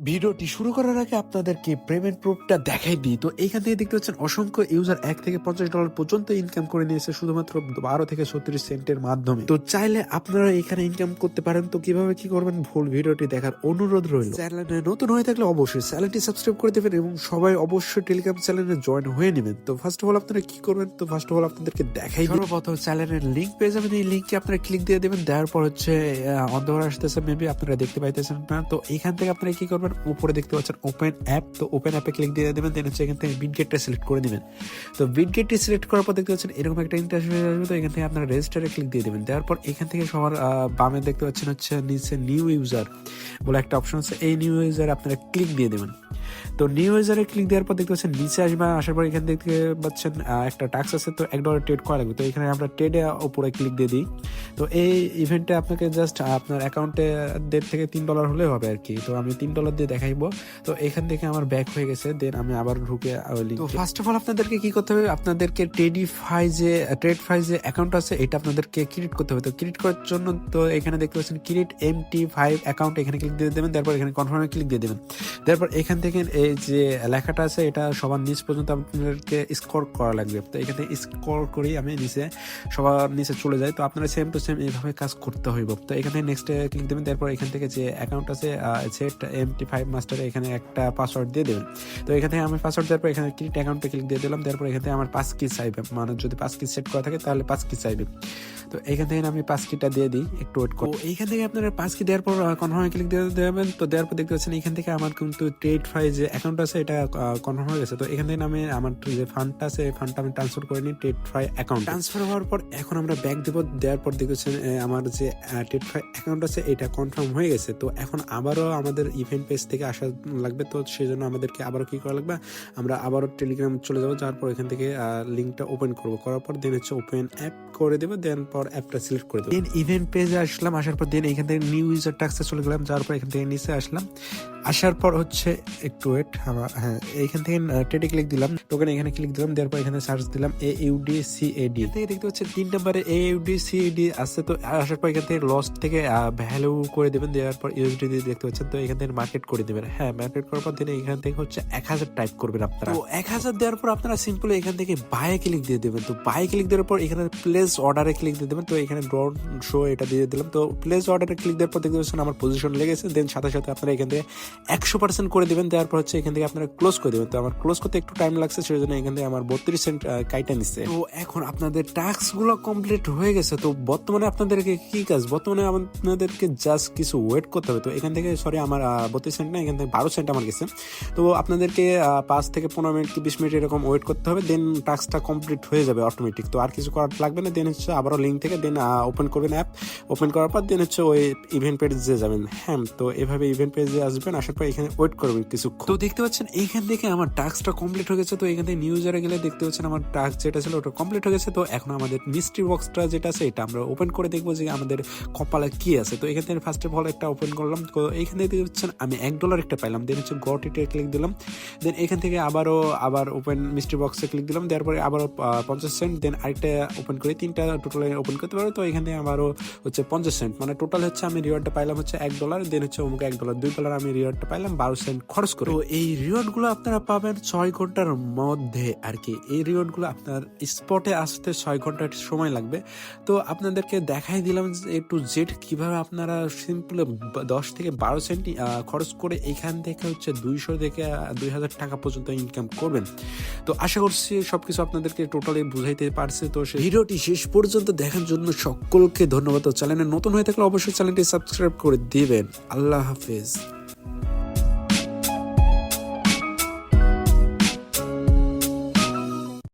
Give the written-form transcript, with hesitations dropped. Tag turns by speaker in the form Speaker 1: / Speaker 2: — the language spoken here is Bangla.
Speaker 1: ভিডিওটি শুরু করার আগে আপনাদেরকে পেমেন্ট প্রুফটা দেখাই দিই। তো এইখান থেকে দেখতে পাচ্ছেন অসংখ্য ইউজার $1 থেকে $50 পর্যন্ত ইনকাম করে নিয়েছে শুধুমাত্র 12 থেকে 36 সেন্টের মাধ্যমে। তো চাইলে আপনারা এখানে ইনকাম করতে পারেন। তো কিভাবে কি করবেন ফুল ভিডিওটি দেখার অনুরোধ রইল। চ্যানেলে নতুন হয়ে থাকলে অবশ্যই চ্যানেলটি সাবস্ক্রাইব করে দেবেন এবং সবাই অবশ্যই টেলিগ্রাম চ্যানেলে জয়েন হয়ে নেবেন। তো ফার্স্ট অফ অল আপনারা কি করবেন, তো ফার্স্ট অফ অল আপনাদেরকে দেখাই সর্বপ্রথম চ্যানেলের লিঙ্ক পেয়ে যাবেন। এই লিঙ্কে আপনারা ক্লিক দিয়ে দেবেন, দেওয়ার পর হচ্ছে অন্ধকার আসতেছে, মেবি আপনারা দেখতে পাইতেছেন না। তো এখান থেকে আপনারা কি করবেন, উপরে দেখতে পাচ্ছেন ওপেন অ্যাপ, তো ওপেন অ্যাপে ক্লিক দিয়ে দেবেন। দেন হচ্ছে এখান থেকে বিটগেটটা সিলেক্ট করে নেবেন। তো বিটগেটটি সিলেক্ট করার পর দেখতে পাচ্ছেন এরকম একটা ইন্টারফেস আসবে। তো এখান থেকে আপনারা রেজিস্টারে ক্লিক দিয়ে দেবেন। দেওয়ার পর এখান থেকে সবার বামে দেখতে পাচ্ছেন হচ্ছে নিচে নিউ ইউজার বলে একটা অপশন আছে, এই নিউ ইউজার আপনারা ক্লিক দিয়ে দেবেন। তো নিউ ইউজারে ক্লিক দেওয়ার পর দেখতে পাচ্ছেন নিচে আসবে, আসার পর এখান থেকে পাচ্ছেন একটা টাক্স আছে, তো $1 ট্রেড করা লাগবে। তো এখানে আমরা ট্রেডে উপরে ক্লিক দিয়ে দিই। তো এই ইভেন্টে আপনাকে জাস্ট আপনার অ্যাকাউন্টে $1.5 থেকে $3 হলে হবে আর কি। তো আমি $3 দিয়ে দেখাইবো। তো এখান থেকে আমার ব্যাক হয়ে গেছে, দেন আমি আবার ঢুকে তো ফার্স্ট অফ অল আপনাদেরকে কি করতে হবে, আপনাদেরকে ট্রেডফাই যে অ্যাকাউন্ট আছে এটা আপনাদেরকে ক্রিয়েট করতে হবে। তো ক্রিয়েট করার জন্য তো এখানে দেখতে পাচ্ছেন ক্রিয়েট MT5 অ্যাকাউন্ট, এখানে ক্লিক দিয়ে দেবেন। তারপর এখানে কনফার্মে ক্লিক দিয়ে দেবেন। তারপর এখান থেকে এই যে লেখাটা আছে এটা সবার নিচ পর্যন্ত আপনাদেরকে স্ক্রল করা লাগবে। তো এখানে স্ক্রল করেই আমি নিচে সবার নিচে চলে যাই। তো আপনারা সেম টু সেম এইভাবে কাজ করতে হইব। তো এখানে নেক্সট ক্লিক দেবেন। তারপর এখান থেকে যে অ্যাকাউন্ট আছে সেট MT5 মাস্টারে এখানে একটা পাসওয়ার্ড দিয়ে দেবেন। তো এখান থেকে আমি পাসওয়ার্ড দেওয়ার পর এখানে ক্রিয়েট অ্যাকাউন্টে ক্লিক দিয়ে দিলাম। তারপর এখান থেকে আমার 5 কি চাইবে, মানে যদি 5 কি সেট করা থাকে তাহলে 5 কি চাইবে। তো এখান থেকে আমি 5 কিটা দিয়ে দিই, একটু ওয়েট করো। এইখান থেকে আপনারা 5 কি দেওয়ার পর কনফার্মে ক্লিক দিয়ে দেবেন। তো দেওয়ার পর দেখতে পাচ্ছেন এখান থেকে আমার কিন্তু ট্রেডফাই যে অ্যাকাউন্ট আছে এটা কনফার্ম হয়ে গেছে। তো এখান থেকে আমি আমার যে ফান্ডটা আছে এই ফান্ডটা আমি ট্রান্সফার করে নিই ট্রেডফাই অ্যাকাউন্ট। ট্রান্সফার হওয়ার পর এখন আমরা ব্যাক দেবো। দেওয়ার পর দেখতেছেন আমার যে ট্রেডফাই অ্যাকাউন্ট আছে এটা কনফার্ম হয়ে গেছে। তো এখন আবারও আমাদের ইভেন্ট পেজ থেকে আসা লাগবে। তো সেই জন্য আমাদেরকে আবারও কি করা লাগবে, আমরা আবারও টেলিগ্রাম চলে যাবো। যাওয়ার পর এখান থেকে লিঙ্কটা ওপেন করবো, করার পর দেন হচ্ছে ওপেন অ্যাপ করে দেবো। দেন পর অ্যাপটা সিলেক্ট করে দেবো। দেন ইভেন্ট পেজে আসলাম, আসার পর দেন এখান থেকে নিউ ইউজার টাক্সে চলে গেলাম। যাওয়ার পর এখান থেকে নিচে আসলাম, আসার পর হচ্ছে একটু ওয়েট, এইখান থেকে ট্রেডে ক্লিক দিলাম, টোকেন এখানে ক্লিক দিলাম। দেওয়ার পর এখানে সার্চ দিলাম AUDCAD থেকে দেখতে পাচ্ছেন 3 নম্বরে AUDCAD আছে। তো আসার পর এখান থেকে লস থেকে ভ্যালু করে দেবেন। দেওয়ার পর USD দিয়ে দেখতে পাচ্ছেন। তো এখান থেকে মার্কেট করে দেবেন। হ্যাঁ, মার্কেট করার পর দিন এখান থেকে হচ্ছে 1000 টাইপ করবেন আপনারা। তো 1000 দেওয়ার পর আপনারা সিম্পলি এখান থেকে বায়ে ক্লিক দিয়ে দেবেন। তো বায়ে ক্লিক দেওয়ার পর এখানে প্লেস অর্ডারে ক্লিক দিয়ে দেবেন। তো এখানে ড্রোন শো এটা দিয়ে দিলাম। তো প্লেস অর্ডারে ক্লিক দেওয়ার পর দেখতে পাচ্ছেন আমার পজিশন লেগেছে। দেন সাথে সাথে আপনারা এখান থেকে 100% করে দেবেন। দেওয়ার পর হচ্ছে এখান থেকে আপনারা ক্লোজ করে দেবেন। তো আমার ক্লোজ করতে একটু টাইম লাগছে, সেই জন্য এখান থেকে আমার 32 সেন্ট কাইটা নিচ্ছে। তো এখন আপনাদের টাস্ক গুলো কমপ্লিট হয়ে গেছে। তো বর্তমানে আপনাদেরকে কি কাজ, বর্তমানে আপনাদেরকে জাস্ট কিছু ওয়েট করতে হবে। তো এখান থেকে সরি আমার 32 সেন্ট না, এখান থেকে 12 সেন্ট আমার গেছে। তো আপনাদেরকে 5 থেকে 15 মিনিট কি 20 মিনিট এরকম ওয়েট করতে হবে। দেন টাস্কটা কমপ্লিট হয়ে যাবে অটোমেটিক। তো আর কিছু করার লাগবে না। দেন হচ্ছে আবারও লিঙ্ক থেকে দেন ওপেন করবেন অ্যাপ, ওপেন করার পর দেন হচ্ছে ওই ইভেন্ট পেজে যাবেন। হ্যাঁ, তো এভাবে ইভেন্ট পেজে আসবেন, আসার পর এখানে ওয়েট করবেন কিছু। তো দেখতে পাচ্ছেন এইখান থেকে আমার টাস্কটা কমপ্লিট হয়ে গেছে। তো এখান থেকে নিউ ইউজারে গেলে দেখতে পাচ্ছেন আমার টাস্ক যেটা ছিল ওটা কমপ্লিট হয়ে গেছে। তো এখন আমাদের মিস্ট্রি বক্সটা যেটা আছে এটা আমরা ওপেন করে দেখবো যে আমাদের কপালে কি আছে। তো এখান থেকে ফার্স্ট অফ অল একটা ওপেন করলাম। তো এইখান থেকে দেখতে পাচ্ছেন আমি $1 একটা পাইলাম। দেন হচ্ছে গট ইটে ক্লিক দিলাম। দেন এখান থেকে আবার ওপেন মিস্ট্রি বক্সে ক্লিক দিলাম। দেওয়ার পরে আবারও 50 সেন্ট। দেন আরেকটা ওপেন করে 3টা টোটাল ওপেন করতে পারবো। তো এখান থেকে আমারও হচ্ছে 50 সেন্ট, মানে টোটাল হচ্ছে আমি রিওয়ার্ডটা পাইলাম হচ্ছে $1। দেন হচ্ছে অমুক $1 $2 আমি রিওয়ার্ডটা পাইলাম 12 সেন্ট খরচ করে। তো এই রিওয়ার্ড গুলো আপনারা পাবেন 6 ঘন্টার মধ্যে আর কি। এই রিওয়ার্ড গুলো আপনার স্পটে আসতে 6 ঘন্টা সময় লাগবে। তো আপনাদেরকে দেখাই দিলাম একটু জেড কিভাবে আপনারা সিম্পল 10 থেকে 12 সেন্ট খরচ করে এখান থেকে হচ্ছে 200 থেকে 2000 টাকা পর্যন্ত ইনকাম করবেন। তো আশা করছি সবকিছু আপনাদেরকে টোটালি বুঝাইতে পারছে। তো সেই ভিডিওটি শেষ পর্যন্ত দেখার জন্য সকলকে ধন্যবাদ। চ্যানেলে নতুন হয়ে থাকলে অবশ্যই চ্যানেলটি সাবস্ক্রাইব করে দিবেন। আল্লাহ হাফেজ।